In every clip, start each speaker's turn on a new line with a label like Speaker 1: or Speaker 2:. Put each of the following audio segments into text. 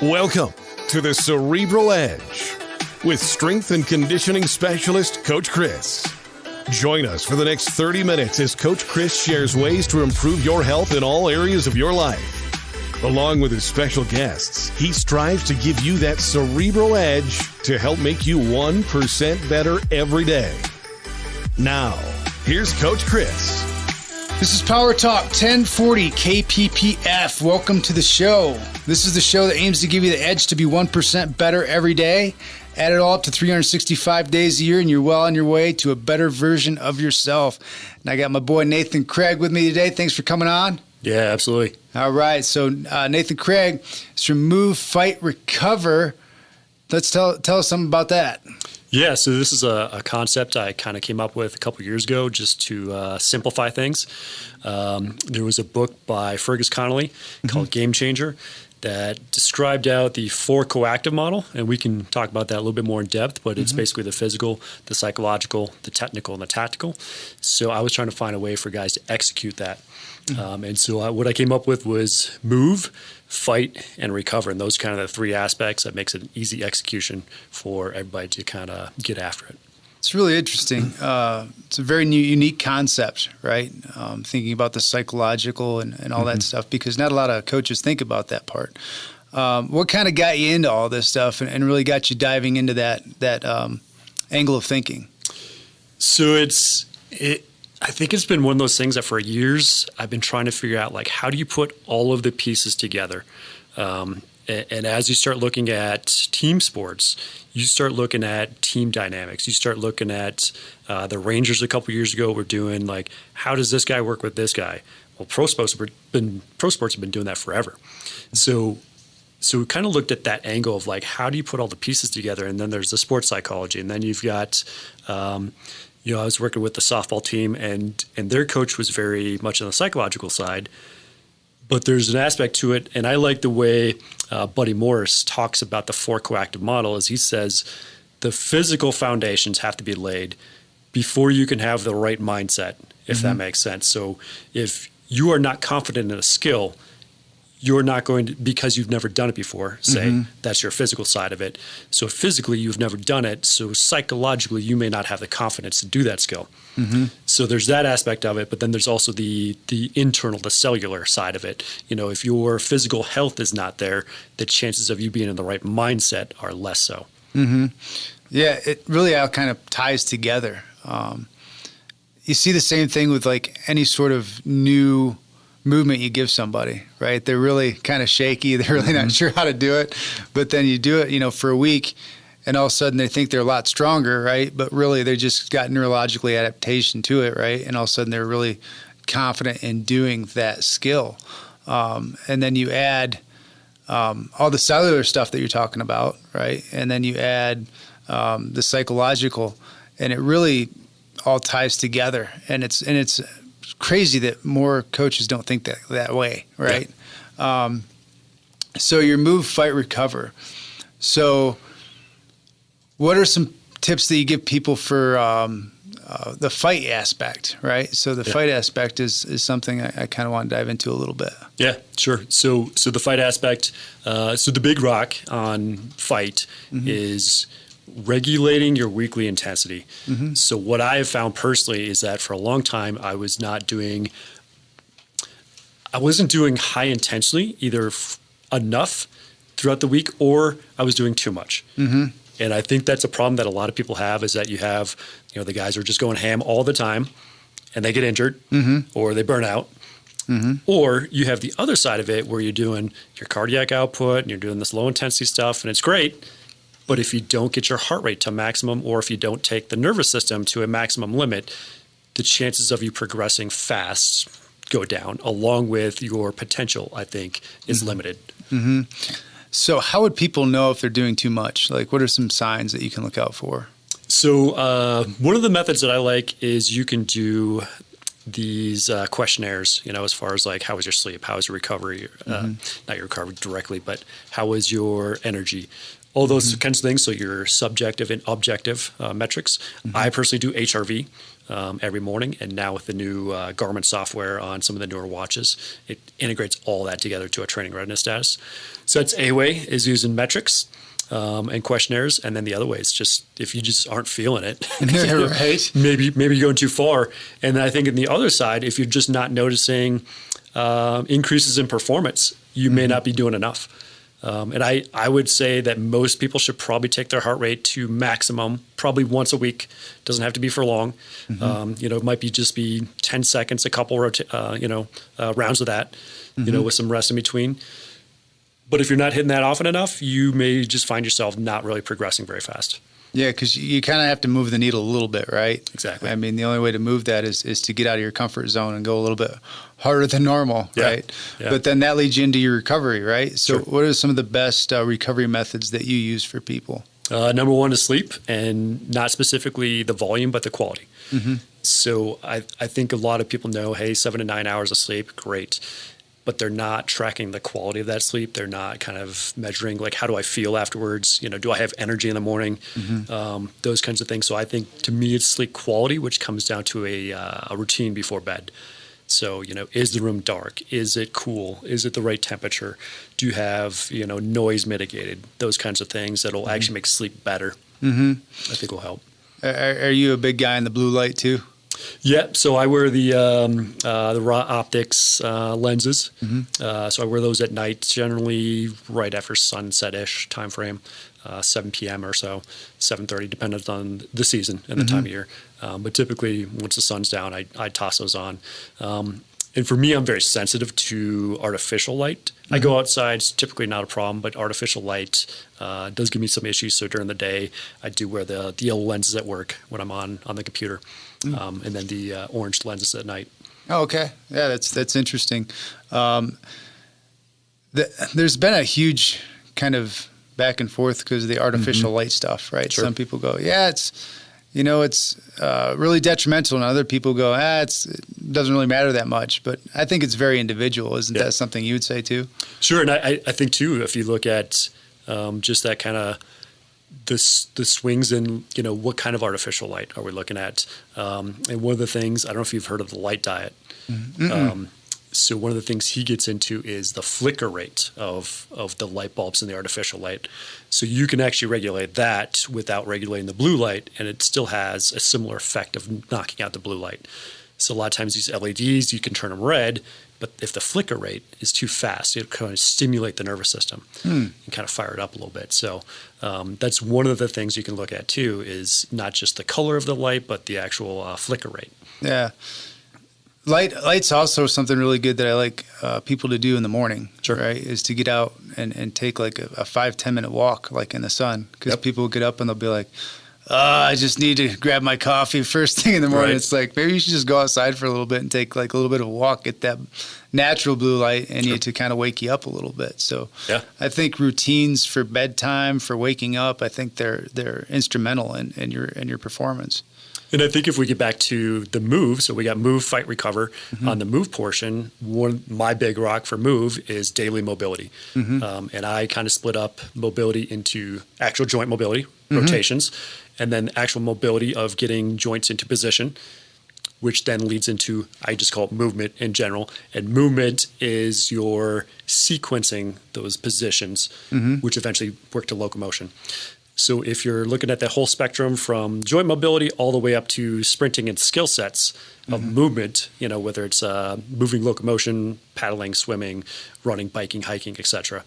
Speaker 1: Welcome to the Cerebral Edge with strength and conditioning specialist, Coach Chris. Join us for the next 30 minutes as Coach Chris shares ways to improve your health in all areas of your life. Along with his special guests, he strives to give you that cerebral edge to help make you 1% better every day. Now, here's Coach Chris.
Speaker 2: This is Power Talk 1040 KPPF. Welcome to the show. This is the show that aims to give you the edge to be 1% better every day. Add it all up to 365 days a year, and you're well on your way to a better version of yourself. And I got my boy Nathan Cragg with me today. Thanks for coming on.
Speaker 3: Yeah, absolutely.
Speaker 2: All right. So Nathan Cragg is from Move, Fight, Recover. Let's tell us something about that.
Speaker 3: Yeah, so this is a concept I kind of came up with a couple years ago just to simplify things. There was a book by Fergus Connolly called Game Changer that described out the 4 coactive model, and we can talk about that a little bit more in depth, but it's basically the physical, the psychological, the technical, and the tactical. So I was trying to find a way for guys to execute that. And so what I came up with was move, fight, and recover. And those are kind of the 3 aspects that makes it an easy execution for everybody to kind of get after it.
Speaker 2: It's really interesting. It's a very unique concept, right? Thinking about the psychological and all that stuff, because not a lot of coaches think about that part. What kind of got you into all this stuff and really got you diving into that angle of thinking? So
Speaker 3: I think it's been one of those things that for years I've been trying to figure out, like, how do you put all of the pieces together? And as you start looking at team sports, you start looking at team dynamics. You start looking at the Rangers a couple years ago were doing, like, how does this guy work with this guy? Well, pro sports have been doing that forever. So we kind of looked at that angle of, like, how do you put all the pieces together? And then there's the sports psychology, and then you've got I was working with the softball team, and their coach was very much on the psychological side. But there's an aspect to it, and I like the way Buddy Morris talks about the 4 coactive model, is he says the physical foundations have to be laid before you can have the right mindset, if that makes sense. So if you are not confident in a skill, you're not going to, because you've never done it before, say, that's your physical side of it. So physically, you've never done it. So psychologically, you may not have the confidence to do that skill. So there's that aspect of it, but then there's also the internal, the cellular side of it. You know, if your physical health is not there, the chances of you being in the right mindset are less so.
Speaker 2: Yeah, it really all kind of ties together. You see the same thing with, like, any sort of new movement you give somebody, right? They're really kind of shaky. They're really not sure how to do it. But then you do it, for a week, and all of a sudden they think they're a lot stronger, right? But really they just got neurologically adaptation to it, right? And all of a sudden they're really confident in doing that skill. And then you add all the cellular stuff that you're talking about, right? And then you add the psychological, and it really all ties together. And it's crazy that more coaches don't think that way, right? Yeah. So your move, fight, recover. So what are some tips that you give people for the fight aspect, right? So the fight aspect is something I kind of want to dive into a little bit.
Speaker 3: Yeah, sure. So the fight aspect, so the big rock on fight is regulating your weekly intensity. So what I have found personally is that for a long time I wasn't doing high intensely, either enough throughout the week, or I was doing too much. And I think that's a problem that a lot of people have, is that you have, the guys are just going ham all the time and they get injured or they burn out. Or you have the other side of it where you're doing your cardiac output and you're doing this low intensity stuff, and it's great. But if you don't get your heart rate to maximum, or if you don't take the nervous system to a maximum limit, the chances of you progressing fast go down, along with your potential, I think, is limited.
Speaker 2: So how would people know if they're doing too much? Like, what are some signs that you can look out for?
Speaker 3: So one of the methods that I like is you can do these questionnaires, as far as like, how was your sleep? How was your recovery? Not your recovery directly, but how was your energy? All those kinds of things. So your subjective and objective metrics. I personally do HRV every morning. And now with the new Garmin software on some of the newer watches, it integrates all that together to a training readiness status. So that's a way, is using metrics and questionnaires. And then the other way is just, if you just aren't feeling it,
Speaker 2: right?
Speaker 3: maybe you're going too far. And then I think on the other side, if you're just not noticing increases in performance, you may not be doing enough. And I would say that most people should probably take their heart rate to maximum, probably once a week. Doesn't have to be for long. It might be 10 seconds, a couple rounds of that, with some rest in between. But if you're not hitting that often enough, you may just find yourself not really progressing very fast.
Speaker 2: Yeah, because you kind of have to move the needle a little bit, right?
Speaker 3: Exactly.
Speaker 2: I mean, the only way to move that is to get out of your comfort zone and go a little bit harder than normal, right?
Speaker 3: Yeah.
Speaker 2: But then that leads you into your recovery, right? So
Speaker 3: Sure.
Speaker 2: what are some of the best recovery methods that you use for people?
Speaker 3: Number one is sleep, and not specifically the volume, but the quality. So I think a lot of people know, hey, 7 to 9 hours of sleep, great. But they're not tracking the quality of that sleep. They're not kind of measuring, like, how do I feel afterwards? Do I have energy in the morning? Those kinds of things. So I think, to me, it's sleep quality, which comes down to a routine before bed. So, is the room dark? Is it cool? Is it the right temperature? Do you have, noise mitigated? Those kinds of things that'll actually make sleep better. I think will help.
Speaker 2: Are you a big guy in the blue light too?
Speaker 3: Yep. So I wear the raw optics lenses. So I wear those at night, generally right after sunset-ish time frame, 7 p.m. or so, 7:30, depending on the season and the time of year. But typically, once the sun's down, I toss those on. And for me, I'm very sensitive to artificial light. I go outside, it's typically not a problem, but artificial light does give me some issues. So during the day, I do wear the yellow lenses at work when I'm on the computer, and then the orange lenses at night.
Speaker 2: Oh, okay. Yeah, that's interesting. There's been a huge kind of back and forth because of the artificial light stuff, right?
Speaker 3: Sure.
Speaker 2: Some people go, yeah, it's really detrimental, and other people go, it doesn't really matter that much. But I think it's very individual. Isn't that something you would say too?
Speaker 3: Sure, and I think too, if you look at just that kind of the swings in, what kind of artificial light are we looking at? And one of the things, I don't know if you've heard of the light diet. So one of the things he gets into is the flicker rate of the light bulbs in the artificial light. So you can actually regulate that without regulating the blue light, and it still has a similar effect of knocking out the blue light. So a lot of times these LEDs, you can turn them red, but if the flicker rate is too fast, it'll kind of stimulate the nervous system and kind of fire it up a little bit. So that's one of the things you can look at too, is not just the color of the light, but the actual flicker rate.
Speaker 2: Yeah. Light's also something really good that I like people to do in the morning,
Speaker 3: Sure.
Speaker 2: right? Is to get out and take like a 5-10 minute walk, like in the sun, because people will get up and they'll be like, I just need to grab my coffee first thing in the morning.
Speaker 3: Right.
Speaker 2: It's like, maybe you should just go outside for a little bit and take like a little bit of a walk, get that natural blue light in you to kind of wake you up a little bit. So I think routines for bedtime, for waking up, I think they're instrumental in your performance.
Speaker 3: And I think if we get back to the move, so we got move, fight, recover. On the move portion, my big rock for move is daily mobility. And I kind of split up mobility into actual joint mobility, rotations, and then actual mobility of getting joints into position, which then leads into, I just call it movement in general. And movement is your sequencing those positions, which eventually work to locomotion. So if you're looking at that whole spectrum from joint mobility all the way up to sprinting and skill sets of movement, whether it's moving locomotion, paddling, swimming, running, biking, hiking, etc.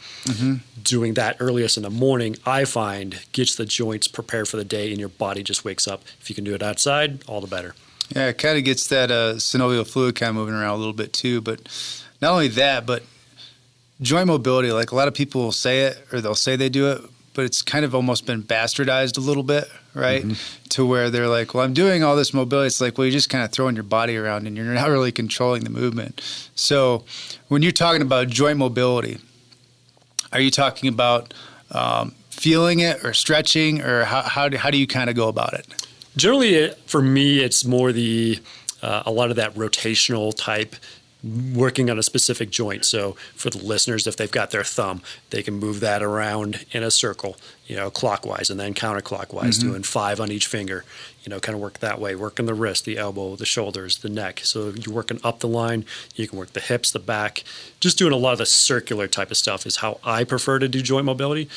Speaker 3: Doing that earliest in the morning, I find, gets the joints prepared for the day and your body just wakes up. If you can do it outside, all the better. Yeah,
Speaker 2: it kind of gets that synovial fluid kind of moving around a little bit too. But not only that, but joint mobility, like a lot of people will say it or they'll say they do it, but it's kind of almost been bastardized a little bit, right? To where they're like, well, I'm doing all this mobility. It's like, well, you're just kind of throwing your body around and you're not really controlling the movement. So when you're talking about joint mobility, are you talking about feeling it or stretching, or how do you kind of go about it?
Speaker 3: Generally, for me, it's more the a lot of that rotational type, working on a specific joint. So for the listeners, if they've got their thumb, they can move that around in a circle, clockwise and then counterclockwise, doing 5 on each finger, kind of work that way, working the wrist, the elbow, the shoulders, the neck. So you're working up the line, you can work the hips, the back, just doing a lot of the circular type of stuff is how I prefer to do joint mobility,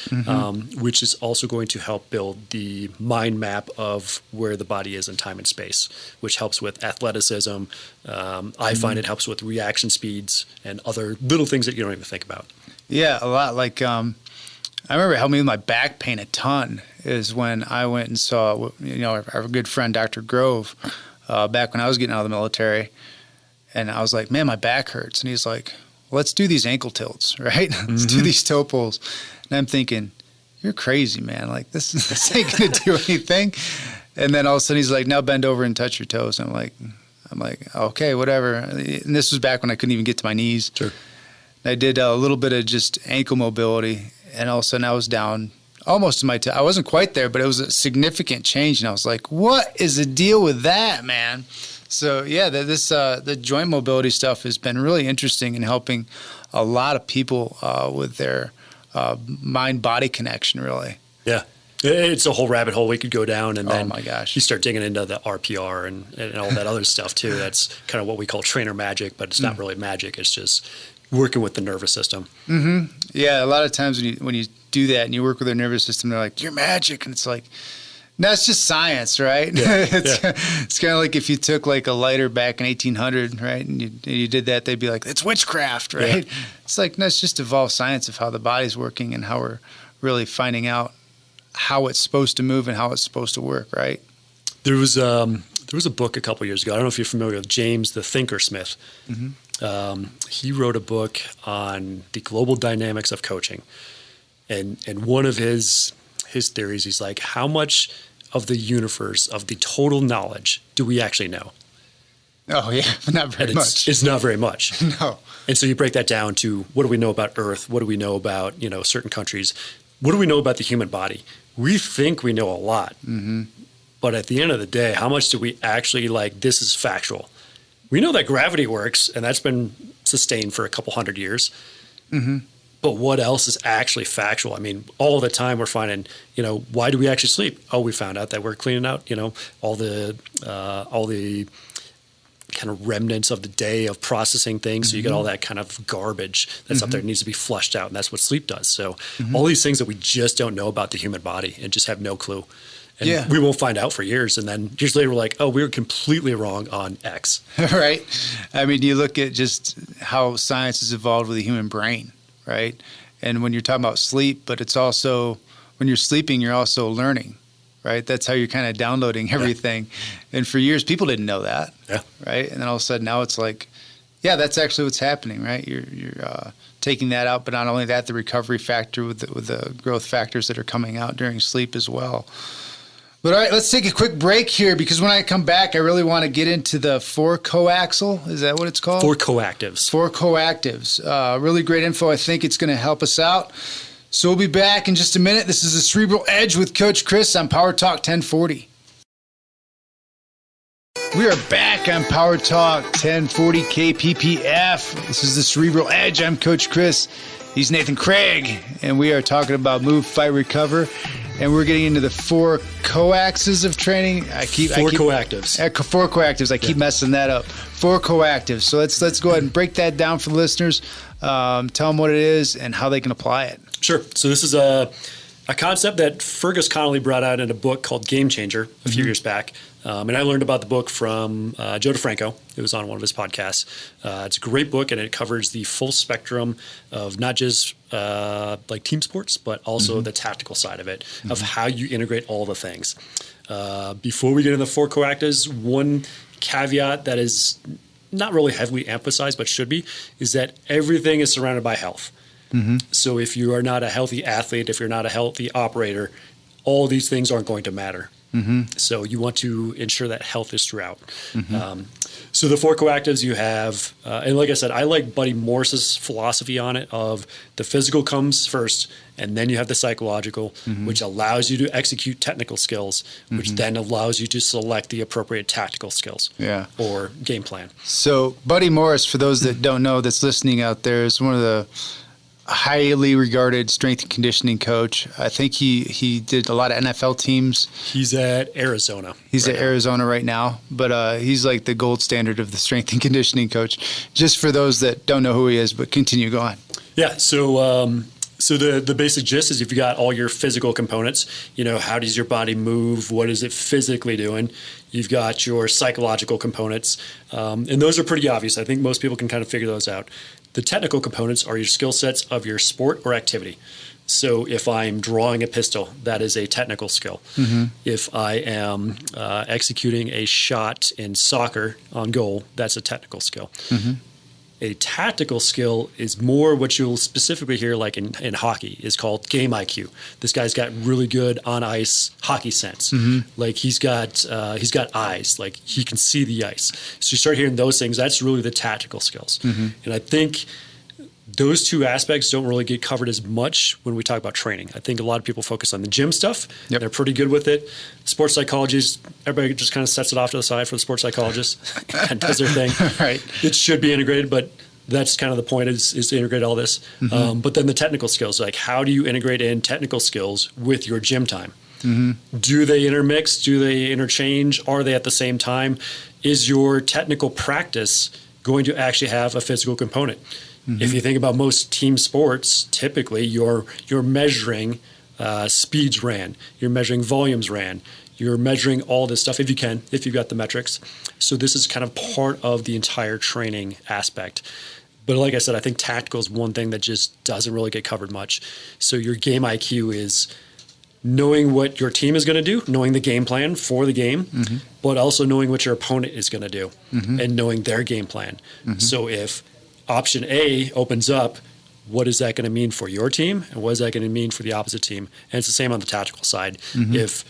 Speaker 3: which is also going to help build the mind map of where the body is in time and space, which helps with athleticism. I find it helps with reaction speeds and other little things that you don't even think about.
Speaker 2: Yeah, a lot. Like, I remember it helped me with my back pain a ton is when I went and saw, our good friend, Dr. Grove, back when I was getting out of the military. And I was like, man, my back hurts. And he's like, well, let's do these ankle tilts, right? Let's do these toe pulls. And I'm thinking, you're crazy, man. Like, this ain't going to do anything. And then all of a sudden he's like, now bend over and touch your toes. And I'm like, okay, whatever. And this was back when I couldn't even get to my knees.
Speaker 3: Sure.
Speaker 2: I did a little bit of just ankle mobility, and all of a sudden I was down almost to my I wasn't quite there, but it was a significant change, and I was like, what is the deal with that, man? So, yeah, the joint mobility stuff has been really interesting in helping a lot of people with their mind-body connection, really.
Speaker 3: Yeah. It's a whole rabbit hole we could go down, and then
Speaker 2: oh my gosh,
Speaker 3: you start digging into the RPR and all that other stuff, too. That's kind of what we call trainer magic, but it's not really magic. It's just working with the nervous system.
Speaker 2: Yeah, a lot of times when you do that and you work with their nervous system, they're like, you're magic. And it's like, no, it's just science, right?
Speaker 3: Yeah.
Speaker 2: It's kind of like if you took like a lighter back in 1800, right, and you did that, they'd be like, it's witchcraft, right? Yeah. It's like, no, it's just evolved science of how the body's working and how we're really finding out how it's supposed to move and how it's supposed to work, right?
Speaker 3: There was a book a couple years ago. I don't know if you're familiar with James the Thinker Smith. He wrote a book on the global dynamics of coaching. And one of his theories, he's like, how much of the universe, of the total knowledge, do we actually know?
Speaker 2: Oh, yeah, not very much.
Speaker 3: It's not very much.
Speaker 2: No.
Speaker 3: And so you break that down to what do we know about Earth? What do we know about, certain countries? What do we know about the human body? We think we know a lot. But at the end of the day, how much do we actually this is factual? We know that gravity works, and that's been sustained for a couple hundred years. But what else is actually factual? I mean, all the time we're finding, why do we actually sleep? Oh, we found out that we're cleaning out, all the kind of remnants of the day of processing things. So you get all that kind of garbage that's up there that needs to be flushed out, and that's what sleep does. So all these things that we just don't know about the human body and just have no clue. And we won't find out for years. And then years later, we're like, oh, we were completely wrong on X.
Speaker 2: Right. I mean, you look at just how science has evolved with the human brain, right? And when you're talking about sleep, but it's also, when you're sleeping, you're also learning, right? That's how you're kind of downloading everything. And for years, people didn't know that, right? And then all of a sudden now it's like, yeah, that's actually what's happening, right? You're taking that out, but not only that, the recovery factor with the growth factors that are coming out during sleep as well. But all right, let's take a quick break here because when I come back, I really want to get into the 4 coaxial. Is that what it's called?
Speaker 3: 4 coactives.
Speaker 2: 4 coactives. Really great info. I think it's going to help us out. So we'll be back in just a minute. This is the Cerebral Edge with Coach Chris on Power Talk 1040. We are back on Power Talk 1040 KPPF. This is the Cerebral Edge. I'm Coach Chris. He's Nathan Cragg, and we are talking about Move, Fight, Recover. And we're getting into the 4 coaxes of training.
Speaker 3: 4 coactives.
Speaker 2: 4 coactives. I keep messing that up. 4 coactives. So let's go ahead and break that down for the listeners. Tell them what it is and how they can apply it.
Speaker 3: Sure. So this is a concept that Fergus Connolly brought out in a book called Game Changer a few years back. And I learned about the book from Joe DeFranco. It was on one of his podcasts. It's a great book, and it covers the full spectrum of not just like team sports, but also the tactical side of it, of how you integrate all the things. Before we get into the 4 coactives, one caveat that is not really heavily emphasized, but should be, is that everything is surrounded by health. So if you are not a healthy athlete, if you're not a healthy operator, all these things aren't going to matter. So you want to ensure that health is throughout. So the 4 coactives you have, and like I said, I like Buddy Morris's philosophy on it of the physical comes first, and then you have the psychological, which allows you to execute technical skills, which then allows you to select the appropriate tactical skills or game plan.
Speaker 2: So Buddy Morris, for those that don't know, that's listening out there, is one of the highly regarded strength and conditioning coach. I think he did a lot of NFL teams.
Speaker 3: He's at Arizona.
Speaker 2: He's at Arizona right now, but he's like the gold standard of the strength and conditioning coach. Just for those that don't know who he is, but continue, go on.
Speaker 3: Yeah, so the basic gist is if you got all your physical components, how does your body move? What is it physically doing? You've got your psychological components, and those are pretty obvious. I think most people can kind of figure those out. The technical components are your skill sets of your sport or activity. So if I'm drawing a pistol, that is a technical skill. If I am executing a shot in soccer on goal, that's a technical skill. A tactical skill is more what you'll specifically hear like in hockey is called game IQ. This guy's got really good on ice hockey sense. Like he's got eyes, like he can see the ice. So you start hearing those things, that's really the tactical skills. And I think those 2 aspects don't really get covered as much when we talk about training. I think a lot of people focus on the gym stuff. They're pretty good with it. Sports psychologists, everybody just kind of sets it off to the side for the sports psychologists. Kind of does their thing.
Speaker 2: Right.
Speaker 3: It should be integrated, but that's kind of the point is to integrate all this. But then the technical skills, like how do you integrate in technical skills with your gym time? Do they intermix? Do they interchange? Are they at the same time? Is your technical practice going to actually have a physical component? If you think about most team sports, typically you're measuring speeds ran, you're measuring volumes ran, you're measuring all this stuff if you've got the metrics. So this is kind of part of the entire training aspect. But like I said, I think tactical is one thing that just doesn't really get covered much. So your game IQ is knowing what your team is going to do, knowing the game plan for the game, but also knowing what your opponent is going to do and knowing their game plan. So if option A opens up, what is that going to mean for your team? And what is that going to mean for the opposite team? And it's the same on the tactical side. If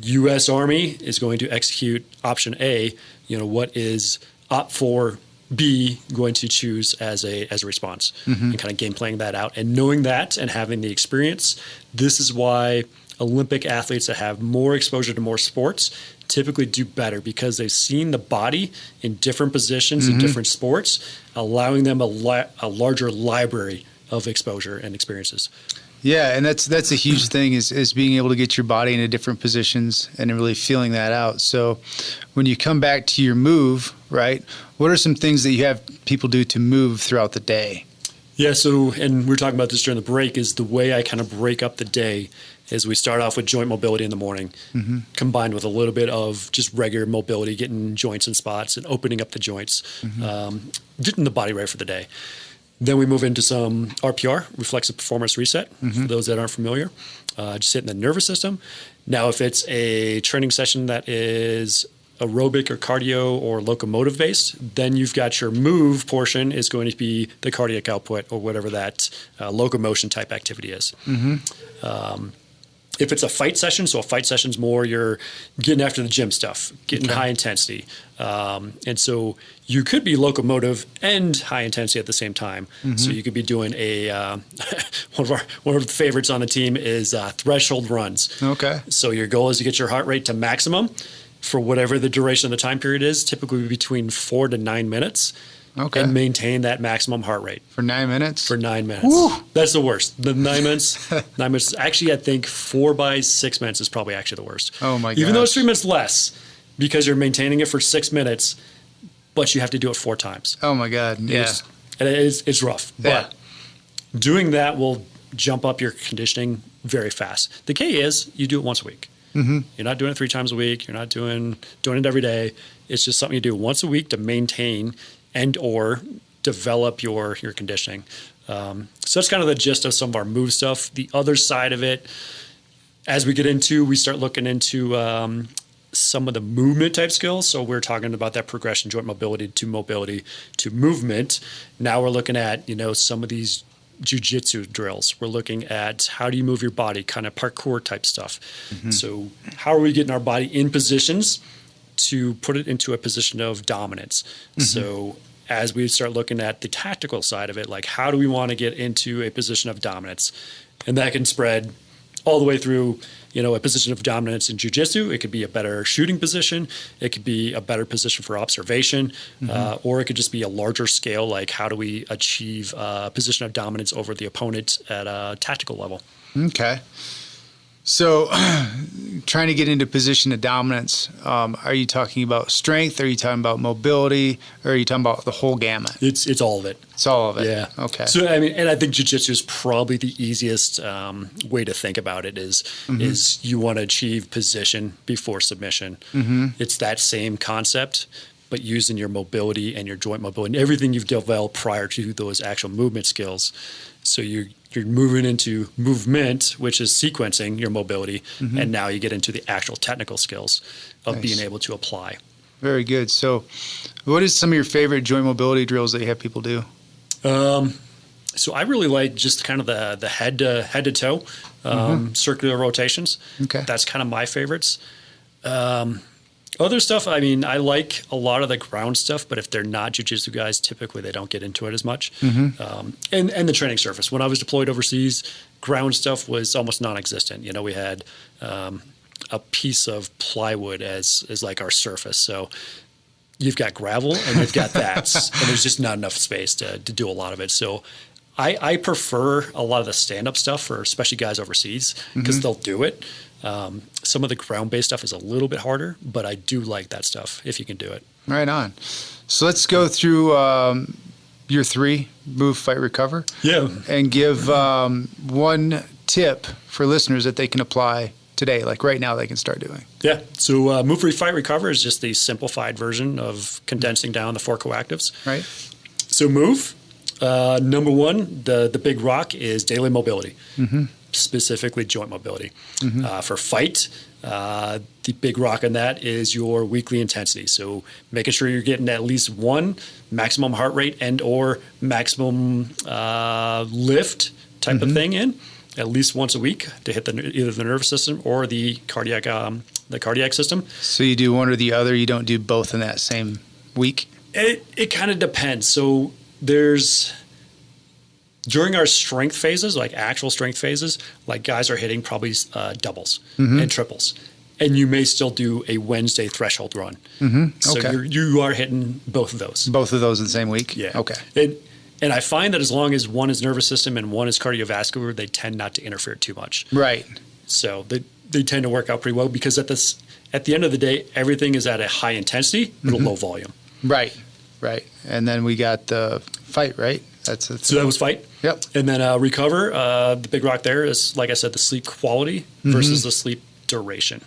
Speaker 3: U.S. Army is going to execute option A, what is Op 4B going to choose as a response? And kind of game playing that out. And knowing that and having the experience, this is why Olympic athletes that have more exposure to more sports typically do better because they've seen the body in different positions in different sports, allowing them a larger library of exposure and experiences.
Speaker 2: Yeah, and that's a huge thing is being able to get your body into different positions and really feeling that out. So when you come back to your move, right, what are some things that you have people do to move throughout the day?
Speaker 3: Yeah, so, and we were talking about this during the break, is the way I kind of break up the day is we start off with joint mobility in the morning, combined with a little bit of just regular mobility, getting joints and spots and opening up the joints, getting the body ready for the day. Then we move into some RPR, reflexive performance reset, for those that aren't familiar, just hitting the nervous system. Now, if it's a training session that is aerobic or cardio or locomotive based, then you've got your move portion is going to be the cardiac output or whatever that locomotion type activity is. If it's a fight session, so a fight session is more you're getting after the gym stuff, getting high intensity. And so you could be locomotive and high intensity at the same time. So you could be doing a one of the favorites on the team is threshold runs.
Speaker 2: Okay.
Speaker 3: So your goal is to get your heart rate to maximum for whatever the duration of the time period is, typically between 4 to 9 minutes.
Speaker 2: Okay.
Speaker 3: And maintain that maximum heart rate.
Speaker 2: For 9 minutes?
Speaker 3: For 9 minutes.
Speaker 2: Woo!
Speaker 3: That's the worst. The 9 minutes. 9 minutes. Actually, I think 4 by 6 minutes is probably actually the worst.
Speaker 2: Oh, my God.
Speaker 3: Even though it's 3 minutes less, because you're maintaining it for 6 minutes, but you have to do it 4 times.
Speaker 2: Oh, my God. Yeah.
Speaker 3: It's rough.
Speaker 2: Yeah.
Speaker 3: But doing that will jump up your conditioning very fast. The key is you do it once a week. You're not doing it 3 times a week. You're not doing it every day. It's just something you do once a week to maintain and or develop your conditioning. So that's kind of the gist of some of our move stuff. The other side of it, as we get into, we start looking into some of the movement type skills. So we're talking about that progression, joint mobility to movement. Now we're looking at, some of these jiu-jitsu drills. We're looking at how do you move your body, kind of parkour type stuff. So how are we getting our body in positions to put it into a position of dominance? So as we start looking at the tactical side of it, like how do we want to get into a position of dominance? And that can spread all the way through, a position of dominance in jiu-jitsu. It could be a better shooting position. It could be a better position for observation, or it could just be a larger scale, like how do we achieve a position of dominance over the opponent at a tactical level.
Speaker 2: Okay. So trying to get into position of dominance, are you talking about strength? Are you talking about mobility? Or are you talking about the whole gamut?
Speaker 3: It's all of it.
Speaker 2: It's all of it.
Speaker 3: Yeah.
Speaker 2: Okay.
Speaker 3: So, and I think jiu-jitsu is probably the easiest way to think about it is you want to achieve position before submission. It's that same concept, but using your mobility and your joint mobility and everything you've developed prior to those actual movement skills. So you're moving into movement, which is sequencing your mobility, and now you get into the actual technical skills of being able to apply.
Speaker 2: Very good. So what is some of your favorite joint mobility drills that you have people do?
Speaker 3: So I really like just kind of the head to toe circular rotations.
Speaker 2: Okay.
Speaker 3: That's kind of my favorites. Other stuff, I like a lot of the ground stuff, but if they're not jiu-jitsu guys, typically they don't get into it as much. And the training surface. When I was deployed overseas, ground stuff was almost non-existent. We had a piece of plywood as like our surface. So you've got gravel and you've got that, and there's just not enough space to do a lot of it. So I prefer a lot of the stand-up stuff for especially guys overseas because they'll do it. Some of the ground-based stuff is a little bit harder, but I do like that stuff if you can do it.
Speaker 2: Right on. So let's go through your 3, move, fight, recover.
Speaker 3: Yeah.
Speaker 2: And give one tip for listeners that they can apply today, like right now they can start doing.
Speaker 3: Yeah. So move, fight, recover is just the simplified version of condensing down the 4 coactives.
Speaker 2: Right.
Speaker 3: So move, number 1, the big rock is daily mobility. Specifically joint mobility. For fight, the big rock on that is your weekly intensity. So making sure you're getting at least 1 maximum heart rate and or maximum lift type of thing in at least once a week to hit either the nervous system or the cardiac system.
Speaker 2: So you do one or the other. You don't do both in that same week?
Speaker 3: It kind of depends. So during our strength phases, like actual strength phases, like guys are hitting probably doubles and triples. And you may still do a Wednesday threshold run. So you are hitting both of those.
Speaker 2: Both of those in the same week?
Speaker 3: Yeah.
Speaker 2: Okay.
Speaker 3: And I find that as long as one is nervous system and one is cardiovascular, they tend not to interfere too much.
Speaker 2: Right.
Speaker 3: So they tend to work out pretty well because at the end of the day, everything is at a high intensity but a low volume.
Speaker 2: Right. And then we got the fight, right? So
Speaker 3: that was fight.
Speaker 2: Yep.
Speaker 3: And then recover. The big rock there is, like I said, the sleep quality versus the sleep duration.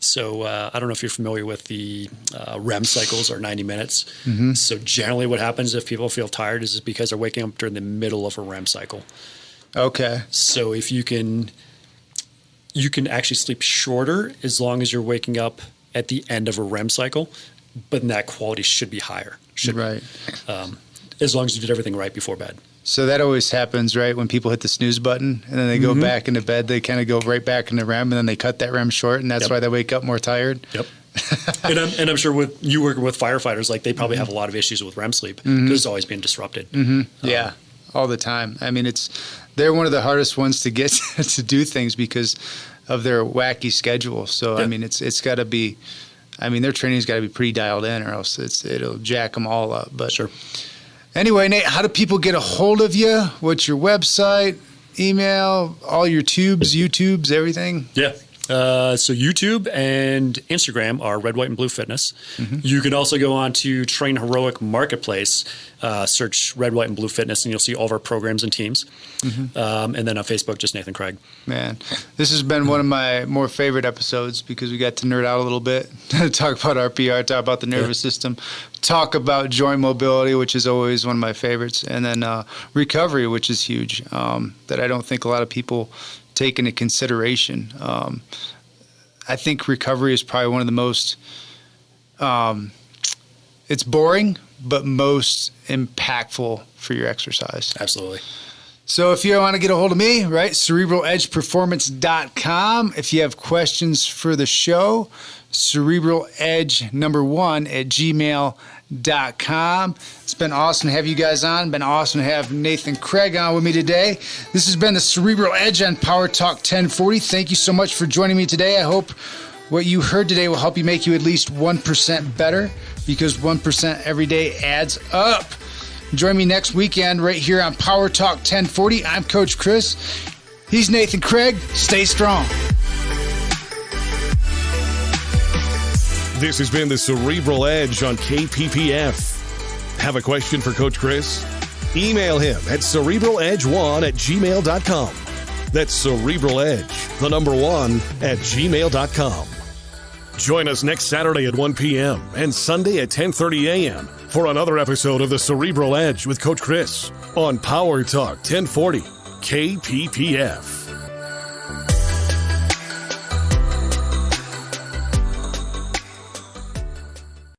Speaker 3: So I don't know if you're familiar with the REM cycles or 90 minutes. So generally what happens if people feel tired is because they're waking up during the middle of a REM cycle.
Speaker 2: Okay.
Speaker 3: So if you can actually sleep shorter as long as you're waking up at the end of a REM cycle, but then that quality should be higher.
Speaker 2: Right.
Speaker 3: As long as you did everything right before bed. So
Speaker 2: that always happens, right? When people hit the snooze button and then they go back into bed, they kind of go right back into REM and then they cut that REM short, and that's why they wake up more tired.
Speaker 3: Yep. and I'm sure with you working with firefighters, like they probably have a lot of issues with REM sleep because it's always being disrupted.
Speaker 2: Yeah, all the time. They're one of the hardest ones to get to do things because of their wacky schedule. So, it's got to be, their training's got to be pretty dialed in or else it'll jack them all up. But
Speaker 3: sure.
Speaker 2: Anyway, Nate, how do people get a hold of you? What's your website, email, all your YouTubes, everything?
Speaker 3: Yeah. So YouTube and Instagram are Red, White, and Blue Fitness. You can also go on to Train Heroic Marketplace, search Red, White, and Blue Fitness, and you'll see all of our programs and teams. And then on Facebook, just Nathan Cragg.
Speaker 2: Man, this has been one of my more favorite episodes because we got to nerd out a little bit, talk about RPR, talk about the nervous system, talk about joint mobility, which is always one of my favorites, and then recovery, which is huge, that I don't think a lot of people take into consideration. I think recovery is probably one of the most, it's boring, but most impactful for your exercise.
Speaker 3: Absolutely.
Speaker 2: So if you want to get a hold of me, right, cerebraledgeperformance.com. If you have questions for the show, cerebraledge1@gmail.com. It's been awesome to have you guys on. Been awesome to have Nathan Cragg on with me today. This has been the Cerebral Edge on Power Talk 1040. Thank you so much for joining me today. I hope what you heard today will help you make you at least 1% better, because 1% every day adds up. Join me next weekend right here on Power Talk 1040. I'm Coach Chris. He's Nathan Cragg. Stay strong.
Speaker 1: This has been the Cerebral Edge on KPPF. Have a question for Coach Chris? Email him at cerebraledge1@gmail.com. That's cerebraledge1@gmail.com. Join us next Saturday at 1 p.m. and Sunday at 10:30 a.m. for another episode of the Cerebral Edge with Coach Chris on Power Talk 1040 KPPF.